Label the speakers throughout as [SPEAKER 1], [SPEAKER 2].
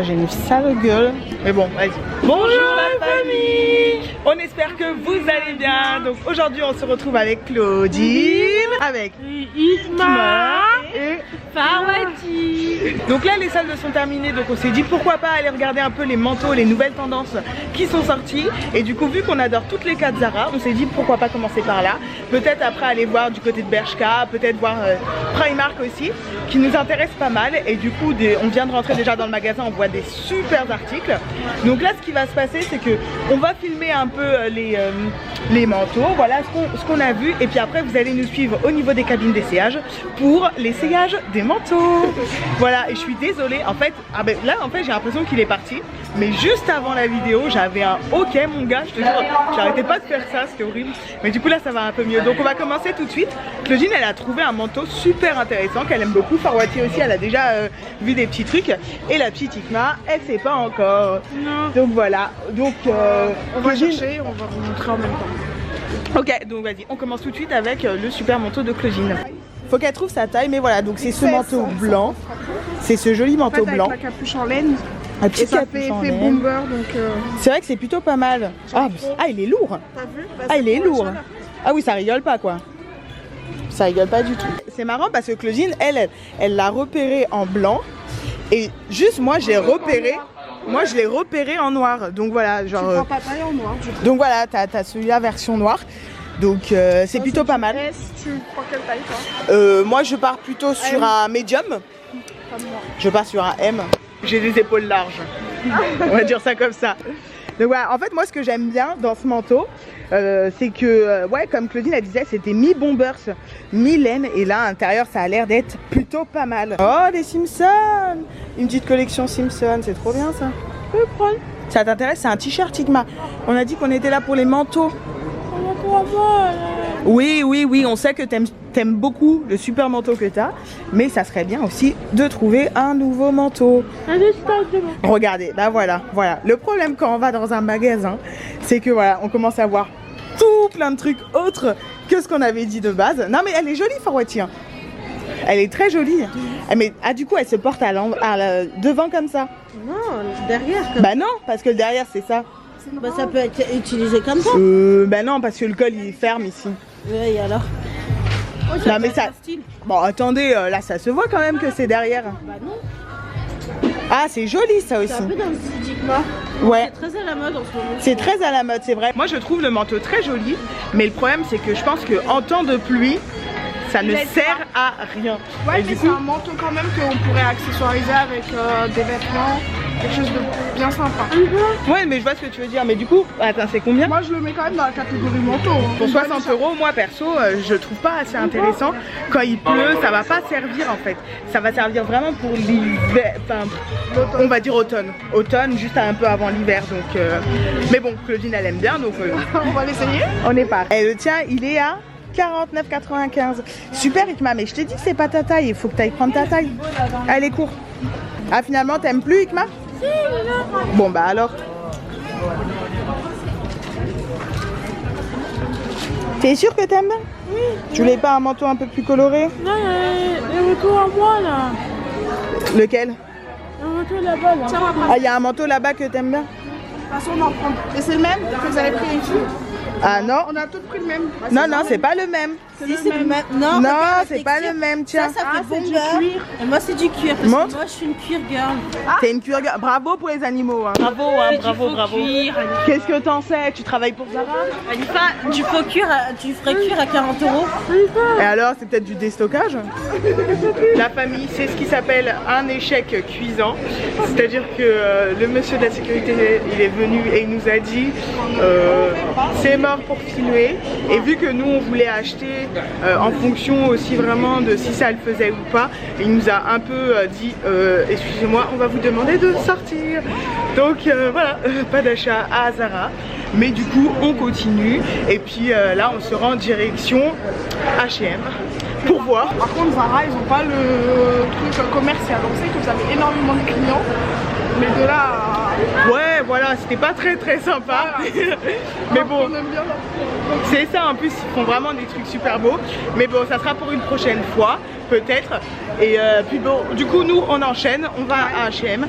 [SPEAKER 1] J'ai une sale gueule, mais bon, vas-y. Bonjour la famille. On espère que vous allez bien. Donc aujourd'hui on se retrouve avec Claudine, avec
[SPEAKER 2] Isma
[SPEAKER 1] et
[SPEAKER 2] Farwati.
[SPEAKER 1] donc là les salles sont terminées, donc on s'est dit pourquoi pas aller regarder un peu les manteaux, les nouvelles tendances qui sont sorties. Et du coup vu qu'on adore toutes les cas de Zara, on s'est dit pourquoi pas commencer par là. Peut-être après aller voir du côté de Bershka, peut-être voir Primark aussi, qui nous intéresse pas mal. Et du coup on vient de rentrer déjà dans le magasin, on voit des super articles. Donc là ce qui va se passer c'est que on va filmer un peu les manteaux, voilà ce qu'on a vu. Et puis après vous allez nous suivre au niveau des cabines d'essayage pour l'essayage des manteaux. Voilà, et je suis désolée en fait, là en fait j'ai l'impression qu'il est parti. Mais juste avant la vidéo j'avais un ok mon gars, je te jure, j'arrêtais pas de faire ça, c'était horrible. Mais du coup là ça va un peu mieux. Donc on va commencer tout de suite. Claudine elle a trouvé un manteau super intéressant qu'elle aime beaucoup. Farwati aussi, elle a déjà vu des petits trucs. Et la petite Ikma, elle sait pas encore.
[SPEAKER 2] Non.
[SPEAKER 1] Donc voilà, donc
[SPEAKER 2] On va chercher, on va vous montrer en même temps.
[SPEAKER 1] ok, donc vas-y, on commence tout de suite avec le super manteau de Claudine. Faut qu'elle trouve sa taille, mais voilà, donc c'est ce manteau blanc. C'est ce joli manteau blanc.
[SPEAKER 2] Avec la capuche en laine.
[SPEAKER 1] Un
[SPEAKER 2] Et
[SPEAKER 1] petit
[SPEAKER 2] ça fait
[SPEAKER 1] capuchon en
[SPEAKER 2] effet
[SPEAKER 1] laine.
[SPEAKER 2] bomber donc.
[SPEAKER 1] C'est vrai que c'est plutôt pas mal. Ah, il est lourd.
[SPEAKER 2] T'as vu?
[SPEAKER 1] Ah, il est lourd. Ah oui, ça rigole pas quoi. Ça rigole pas du tout. C'est marrant parce que Claudine, elle l'a repéré en blanc. Et juste moi, j'ai repéré. Moi, je l'ai repéré en noir. Donc voilà, genre.
[SPEAKER 2] Tu prends ta taille en noir.
[SPEAKER 1] Donc voilà, t'as celui-là version noire. Donc c'est plutôt pas mal.
[SPEAKER 2] Tu prends quelle taille toi?
[SPEAKER 1] Moi, je pars plutôt sur un medium.
[SPEAKER 2] Comme moi.
[SPEAKER 1] Je pars sur un M. J'ai des épaules larges. On va dire ça comme ça. Donc voilà, en fait moi ce que j'aime bien dans ce manteau, c'est que, ouais, comme Claudine elle disait, c'était mi-bombers, mi-laine. Et là à l'intérieur ça a l'air d'être plutôt pas mal. Oh les Simpsons. Une petite collection Simpsons, c'est trop bien ça.
[SPEAKER 2] Je peux prendre.
[SPEAKER 1] Ça t'intéresse? C'est un t-shirt Igma. On a dit qu'on était là pour les manteaux. Oui, oui, oui, on sait que t'aimes beaucoup le super manteau que t'as, mais ça serait bien aussi de trouver un nouveau manteau. Regardez, bah voilà. Le problème quand on va dans un magasin, c'est que voilà, on commence à voir tout plein de trucs autres que ce qu'on avait dit de base. Non mais elle est jolie Farwati, hein. Elle est très jolie. Mais du coup elle se porte devant comme ça.
[SPEAKER 3] Non, derrière.
[SPEAKER 1] Bah non, parce que le derrière c'est ça.
[SPEAKER 3] Bah, ça peut être utilisé comme ça.
[SPEAKER 1] Bah non, parce que le col il est ferme ici.
[SPEAKER 3] Oui, alors.
[SPEAKER 1] Non mais ça. Bon attendez, là ça se voit quand même que c'est derrière.
[SPEAKER 3] Bah non.
[SPEAKER 1] Ah c'est joli ça aussi.
[SPEAKER 3] C'est un peu dans le style Igma.
[SPEAKER 1] Ouais.
[SPEAKER 3] C'est très à la mode en ce moment.
[SPEAKER 1] C'est très à la mode, c'est vrai. Moi je trouve le manteau très joli, mais le problème c'est que je pense qu'en temps de pluie, ça ne sert à rien.
[SPEAKER 2] Ouais,
[SPEAKER 1] et
[SPEAKER 2] mais
[SPEAKER 1] du
[SPEAKER 2] c'est
[SPEAKER 1] coup,
[SPEAKER 2] un manteau quand même qu'on pourrait accessoiriser avec des vêtements, quelque chose de bien sympa.
[SPEAKER 1] ouais mais je vois ce que tu veux dire, mais du coup, attends c'est combien?
[SPEAKER 2] Moi je le mets quand même dans la catégorie manteau. Hein.
[SPEAKER 1] Pour 60 €, moi perso, je trouve pas assez intéressant. Quand il pleut, ça va pas servir en fait. Ça va servir vraiment pour l'hiver, enfin, on va dire automne. Automne, juste un peu avant l'hiver. Donc, mais bon, Claudine elle aime bien, donc
[SPEAKER 2] On va l'essayer.
[SPEAKER 1] on est pas. Et le tien, il est à 49,95. Super Ikma, mais je t'ai dit que c'est pas ta taille, il faut que tu ailles prendre ta taille. Allez, cours. Ah finalement, t'aimes plus Ikma? Si, bon bah alors. T'es sûr que t'aimes bien? Oui. Tu voulais pas un manteau un peu plus coloré?
[SPEAKER 2] Non, il y a le manteau à moi là.
[SPEAKER 1] Lequel?
[SPEAKER 2] Un manteau là-bas là.
[SPEAKER 1] Ah, il y a un manteau là-bas que t'aimes bien?
[SPEAKER 2] De toute façon, on va en prendre. Et c'est le même que vous avez pris ici?
[SPEAKER 1] Ah non?
[SPEAKER 2] On a tous pris le même. Bah,
[SPEAKER 1] Non, non, c'est pas le même.
[SPEAKER 3] Si, c'est le même. Non,
[SPEAKER 1] Non,
[SPEAKER 3] regarde,
[SPEAKER 1] c'est pas le même, tiens.
[SPEAKER 3] Ça fait
[SPEAKER 2] c'est du
[SPEAKER 3] bomber.
[SPEAKER 2] cuir.
[SPEAKER 3] Et moi, c'est du cuir. Parce
[SPEAKER 1] Montre.
[SPEAKER 3] que moi, je suis une cuir girl.
[SPEAKER 1] T'es une cuir. Bravo pour les animaux. Hein.
[SPEAKER 3] Bravo, bravo.
[SPEAKER 1] Qu'est-ce que t'en sais? Tu travailles pour Zara?
[SPEAKER 3] Du faux cuir, du vrai cuir à 40 €.
[SPEAKER 1] Et alors, c'est peut-être du déstockage? La famille, c'est ce qui s'appelle un échec cuisant. C'est-à-dire que le monsieur de la sécurité, il est venu et il nous a dit c'est mort pour filmer. Et vu que nous, on voulait acheter en fonction aussi vraiment de si ça le faisait ou pas, il nous a un peu dit excusez-moi, on va vous demander de sortir. Donc voilà, pas d'achat à Zara. Mais du coup, on continue. Et puis là, on se rend en direction H&M pour voir.
[SPEAKER 2] Par contre, Zara, ils ont pas le truc commercial. On sait que vous avez énormément de clients, mais de là à...
[SPEAKER 1] Ouais, voilà, c'était pas très sympa. Mais bon,
[SPEAKER 2] On aime bien là.
[SPEAKER 1] c'est ça, en plus ils font vraiment des trucs super beaux. Mais bon, ça sera pour une prochaine fois, peut-être. Et puis bon, du coup nous on enchaîne, on va à H&M.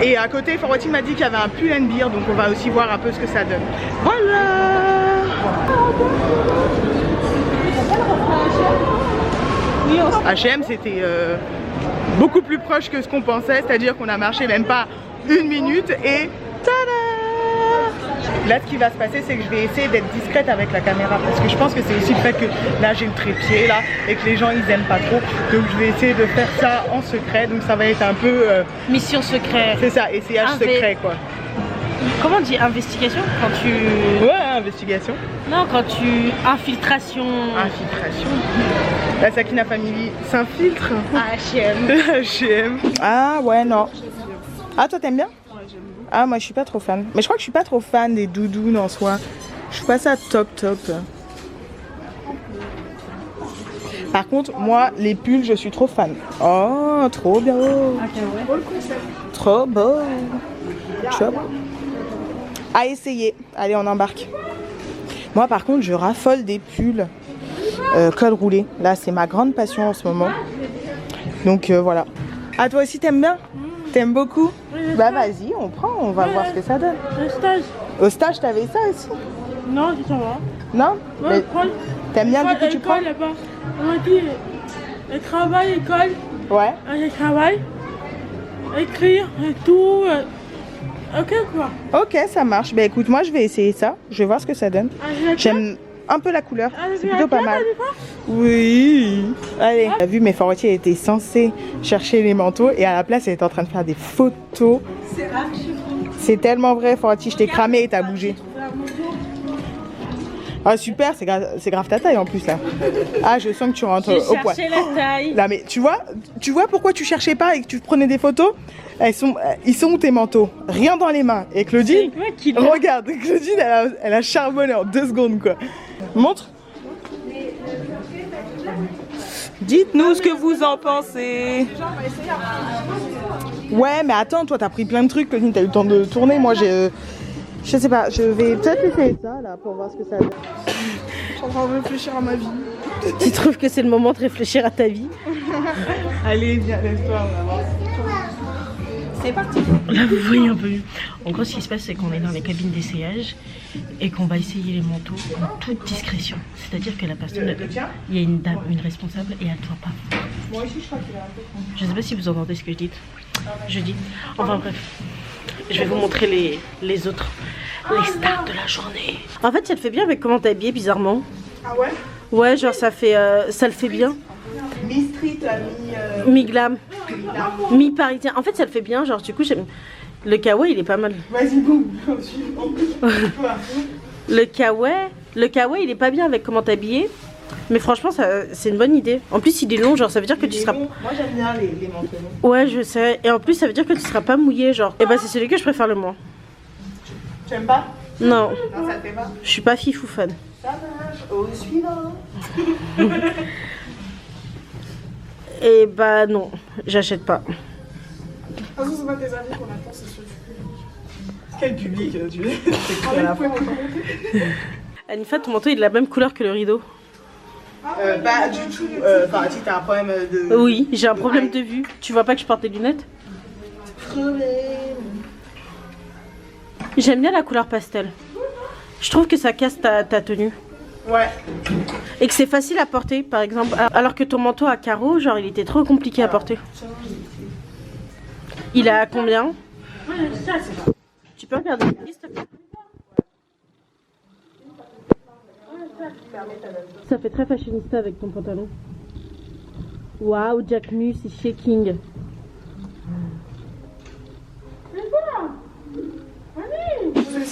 [SPEAKER 1] Et à côté, Forwati m'a dit qu'il y avait un Pull&Bear, donc on va aussi voir un peu ce que ça donne. Voilà. H&M c'était beaucoup plus proche que ce qu'on pensait, c'est-à-dire qu'on a marché même pas 1 minute et tada! Là ce qui va se passer c'est que je vais essayer d'être discrète avec la caméra parce que je pense que c'est aussi le fait que là j'ai le trépied là et que les gens ils aiment pas trop, donc je vais essayer de faire ça en secret, donc ça va être un peu
[SPEAKER 3] Mission secret.
[SPEAKER 1] c'est ça, essayage secret quoi.
[SPEAKER 3] Comment on dit investigation quand tu...
[SPEAKER 1] Ouais, investigation.
[SPEAKER 3] Non, quand tu... Infiltration.
[SPEAKER 1] Infiltration. La Sakina Family s'infiltre.
[SPEAKER 3] H&M.
[SPEAKER 1] H&M. Ah ouais, non. Ah, toi t'aimes bien?
[SPEAKER 2] Ouais, j'aime beaucoup.
[SPEAKER 1] Ah, moi je suis pas trop fan. Mais je crois que je suis pas trop fan des doudounes en soi. Je suis pas ça top. Par contre, moi, les pulls, je suis trop fan. Oh, trop bien. Trop beau. Trop beau. À essayer. Allez, on embarque. Moi, par contre, je raffole des pulls col roulé. Là, c'est ma grande passion en ce moment. Donc, voilà. Ah, toi aussi, t'aimes bien? T'aimes beaucoup? Bah, vas-y, on prend. On va voir ce que ça donne.
[SPEAKER 3] Le stage.
[SPEAKER 1] Au stage, t'avais ça aussi?
[SPEAKER 3] Non, tu t'en vas.
[SPEAKER 1] Non? Mais t'aimes bien, du coup, tu prends?
[SPEAKER 4] Là-bas. On m'a dit le travail, école,
[SPEAKER 1] Ouais.
[SPEAKER 4] le travail, écrire et tout. Ok quoi.
[SPEAKER 1] Ok, ça marche. Bah écoute, moi je vais essayer ça. Je vais voir ce que ça donne. J'aime un peu la couleur. C'est plutôt pas mal. Oui. Allez. T'as vu, mes Forwati était censée chercher les manteaux et à la place elle est en train de faire des photos. C'est tellement vrai, Forwati. Je t'ai cramé et t'as bougé. Ah super, c'est grave ta taille en plus là. Ah, je sens que tu rentres au poids.
[SPEAKER 3] J'ai cherché la taille.
[SPEAKER 1] Là mais tu vois pourquoi tu cherchais pas et que tu prenais des photos? Ils sont où tes manteaux? Rien dans les mains. Et Claudine,
[SPEAKER 3] C'est moi qui l'ai.
[SPEAKER 1] regarde, Claudine elle a charbonné en 2 secondes quoi. Montre. Dites-nous ce que vous en pensez. Ouais mais attends, toi t'as pris plein de trucs, Claudine, t'as eu le temps de tourner. Moi je sais pas, je vais peut-être essayer ça là pour voir ce que ça donne.
[SPEAKER 2] Je suis en train de réfléchir à ma vie.
[SPEAKER 3] Tu trouves que c'est le moment de réfléchir à ta vie?
[SPEAKER 1] Allez, viens, laisse-toi, on va voir. C'est parti.
[SPEAKER 3] Là, vous voyez un peu. En gros, ce qui se passe, c'est qu'on est dans les cabines d'essayage et qu'on va essayer les manteaux en toute discrétion. C'est-à-dire que la personne, il y a une dame, une responsable, et elle ne doit pas.
[SPEAKER 1] Moi aussi, je crois qu'il a un peu.
[SPEAKER 3] Je sais pas si vous entendez ce que je dis. Enfin bref, je vais vous montrer les autres, les stars de la journée. En fait, ça te fait bien avec comment t'es habillée, bizarrement.
[SPEAKER 2] Ah ouais?
[SPEAKER 3] Ouais, genre ça le fait bien.
[SPEAKER 1] Mi-street,
[SPEAKER 3] Mi-glam, mi-parisien. En fait, ça le fait bien. Genre, du coup, j'aime. Le kawaii, il est pas mal.
[SPEAKER 1] Vas-y, boum.
[SPEAKER 3] Le kawaii, il est pas bien avec comment t'es habillée. Mais franchement, c'est une bonne idée. En plus, il est long, genre ça veut dire que tu seras.
[SPEAKER 1] Moi, j'aime bien les manteaux.
[SPEAKER 3] Ouais, je sais. Et en plus, ça veut dire que tu seras pas mouillé, genre. Et bah, c'est celui que je préfère le moins.
[SPEAKER 1] Tu aimes pas?
[SPEAKER 3] Non,
[SPEAKER 1] Non, ça te fait pas.
[SPEAKER 3] je suis pas fifou fan.
[SPEAKER 1] Ça marche. Au suivant.
[SPEAKER 3] Et bah, non, j'achète pas.
[SPEAKER 2] De toute façon, c'est pas tes amis qu'on attend, c'est sûr.
[SPEAKER 1] Quel public tu es?
[SPEAKER 3] Anifa, ton manteau il est de la même couleur que le rideau.
[SPEAKER 1] Pas du tout. Enfin, si t'as un problème de.
[SPEAKER 3] Oui, j'ai un problème de vue. Tu vois pas que je porte des lunettes?
[SPEAKER 1] Problème.
[SPEAKER 3] J'aime bien la couleur pastel. Je trouve que ça casse ta tenue.
[SPEAKER 1] Ouais.
[SPEAKER 3] Et que c'est facile à porter, par exemple. Alors que ton manteau à carreaux, genre, il était trop compliqué à porter. Il est à combien? Tu peux regarder la liste? Ça fait très fashionista avec ton pantalon. Waouh, Jack Mus is shaking.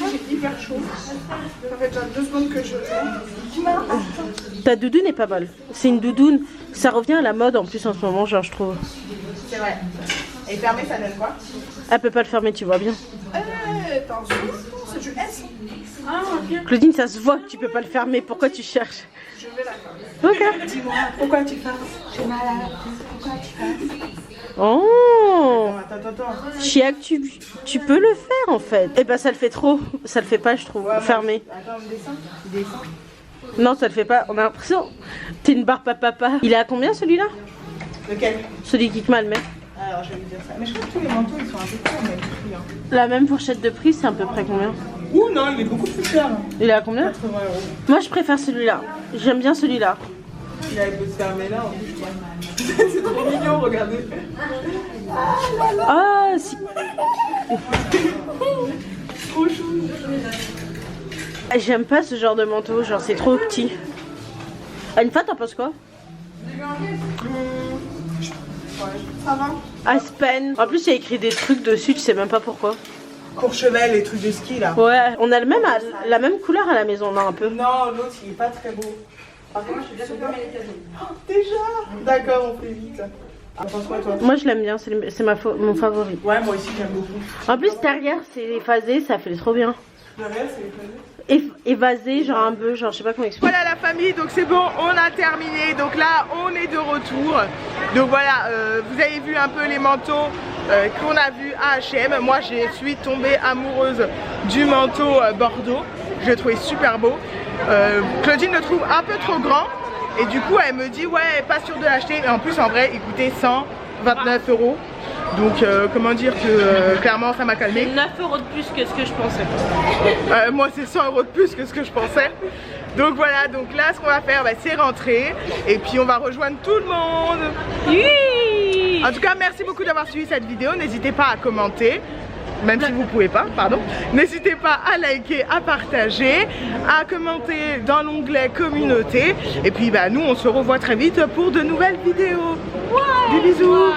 [SPEAKER 2] C'est hyper chaud. Ça fait déjà 2 secondes que je.
[SPEAKER 3] Ta doudoune est pas mal. C'est une doudoune. Ça revient à la mode en plus en ce moment, genre, je trouve.
[SPEAKER 1] C'est vrai. Et fermé, ça donne quoi?
[SPEAKER 3] Elle peut pas le fermer, tu vois bien.
[SPEAKER 2] Attention, c'est du S.
[SPEAKER 4] Ah ok.
[SPEAKER 3] Claudine, ça se voit que tu peux pas le fermer. Pourquoi tu cherches?
[SPEAKER 2] Je vais la faire.
[SPEAKER 3] Ok.
[SPEAKER 2] Dis-moi, pourquoi tu fasses? J'ai mal à la tête. Pourquoi tu fasses?
[SPEAKER 3] Oh
[SPEAKER 1] Attends.
[SPEAKER 3] Chiac, tu peux le faire en fait. Eh ben ça le fait trop. Ça le fait pas je trouve.
[SPEAKER 1] Ouais,
[SPEAKER 3] fermé.
[SPEAKER 1] Attends, descends.
[SPEAKER 3] Non ça le fait pas. On a l'impression. T'es une barbe à papa. Il est à combien celui-là?
[SPEAKER 1] Lequel?
[SPEAKER 3] Celui qui te met.
[SPEAKER 1] Alors je vais lui dire ça. Mais je crois que tous les manteaux ils sont un peu courts même prix. Hein.
[SPEAKER 3] La même fourchette de prix c'est à peu près combien?
[SPEAKER 1] Ouh non, il est beaucoup plus cher.
[SPEAKER 3] Il est à combien?
[SPEAKER 1] 80 €.
[SPEAKER 3] Moi je préfère celui-là. J'aime bien celui-là.
[SPEAKER 1] Il peut se fermer là en plus je crois. C'est trop mignon, regardez.
[SPEAKER 3] Ah si.
[SPEAKER 1] Trop chou.
[SPEAKER 3] J'aime pas ce genre de manteau, genre c'est trop petit. Une fois t'en penses quoi?
[SPEAKER 2] Ça va?
[SPEAKER 3] Aspen. En plus il y a écrit des trucs dessus, tu sais même pas pourquoi.
[SPEAKER 1] Courchevel, les trucs de ski là.
[SPEAKER 3] Ouais, on a la même couleur à la maison, non un peu.
[SPEAKER 1] Non, l'autre il est pas très beau. Par contre, je suis bien déjà. D'accord, on fait vite. T'en penses quoi toi?
[SPEAKER 3] Moi je l'aime bien, c'est mon favori.
[SPEAKER 1] Ouais, moi aussi j'aime beaucoup.
[SPEAKER 3] En plus derrière c'est évasé, ça fait trop bien.
[SPEAKER 1] Derrière, c'est les feuilles.
[SPEAKER 3] Évasé, genre un peu, genre je sais pas comment expliquer.
[SPEAKER 1] Voilà la famille, donc c'est bon, on a terminé. Donc là, on est de retour. Donc voilà, vous avez vu un peu les manteaux qu'on a vus à H&M. Moi, je suis tombée amoureuse du manteau Bordeaux. Je l'ai trouvé super beau. Claudine le trouve un peu trop grand. Et du coup, elle me dit, ouais, pas sûre de l'acheter. Et en plus, en vrai, il coûtait 129 €. Donc comment dire que clairement ça m'a calmé.
[SPEAKER 3] 9 € de plus que ce que je pensais.
[SPEAKER 1] Moi c'est 100 € de plus que ce que je pensais. Donc voilà, donc là ce qu'on va faire c'est rentrer. Et puis on va rejoindre tout le monde.
[SPEAKER 3] Oui.
[SPEAKER 1] En tout cas merci beaucoup d'avoir suivi cette vidéo. N'hésitez pas à commenter. Même si vous pouvez pas, pardon. N'hésitez pas à liker, à partager, à commenter dans l'onglet communauté. Et puis nous on se revoit très vite pour de nouvelles vidéos. Des bisous.